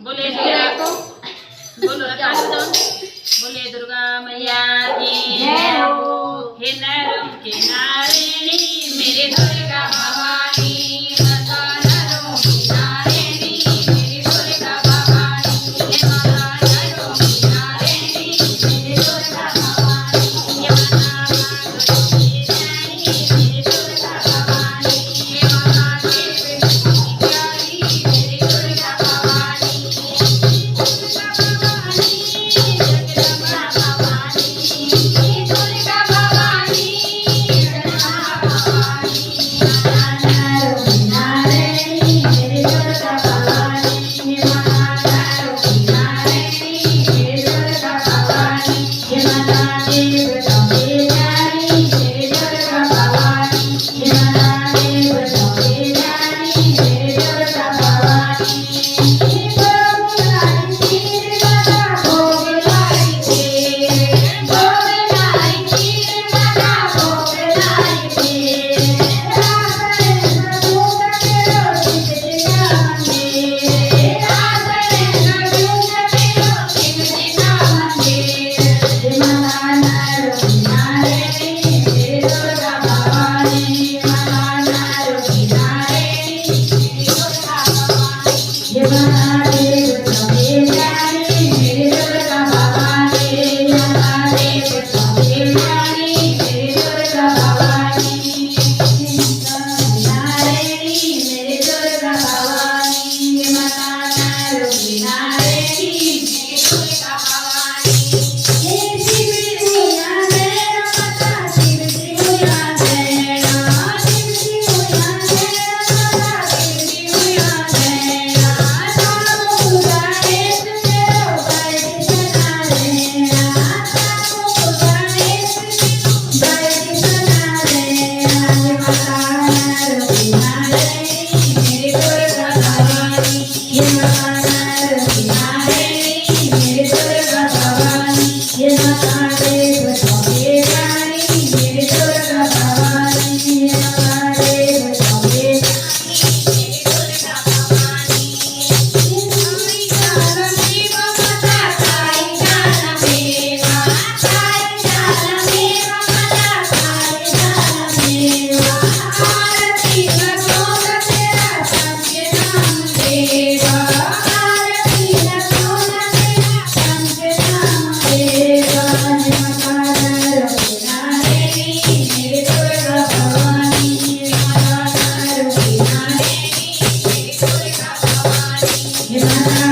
बोले बोलो बोले दुर्गा मैया की जय हो। हे नरम के नारिणी मेरे दुर्गा भवानी माता नरम की नारिणी मेरी दुर्गा भवानी हे माता नरम की नारिणी मेरी दुर्गा भवानी हे माता नरम की नारिणी मेरी दुर्गा भवानी हे माता देवी की प्यारी मेरी दुर्गा भवानी दुर्गा भवानी जगदम्बा भवानी दुर्गा भवानी जगदम्बा भवानी माता नरम नारायणी मेरी दुर्गा भवानी माता नरम नारायणी मेरी दुर्गा भवानी हे माता देव तवे जानी मेरी दुर्गा भवानी हे माता देव तवे जानी मेरी दुर्गा भवानी हे प्रभु लाई खीर माता भोग लाई खीर भोग लाई खीर माता भोग लाई खीर रागले नदूत तेरो सिमटिका मंदिर रागले नदूत तेरो सिमटिका मंदिर हे माता नरम नारायणी मेरी दुर्गा भवानी माता नरम नारायणी मेरी दुर्गा भवानी हे माता देव तवे जानी मेरी दुर्गा भवानी माता देव तवे जानी मेरी दुर्गा भवानी नारायणी मेरी दुर्गा भवानी माता नरम नारायणी मेरी दुर्गा भवानी हे शिव शिवया जय माता शिव शिवया जय शिव शिवया जय माता शिव शिवया जय सामो गणेश तेरो बैठ सना रे सामो गणेश बैठ सना रे माता नरम नारायणी मेरी दुर्गा भवानी हे माता नरम नारायणी मेरी दुर्गा भवानी हे माता देव तवे जानी मेरी दुर्गा भवानी हे माता देव तवे जानी मेरी दुर्गा भवानी साई जालमेव माता साई जालमेव साई जालमेव माता साई जालमेव आरती लगोग तेरा सबके नाम देव आरती लगोग तेरा सबके नाम देव हे माता नरम नारायणी मेरी दुर्गा भवानी माता नरम नारायणी मेरी दुर्गा भवानी हे माता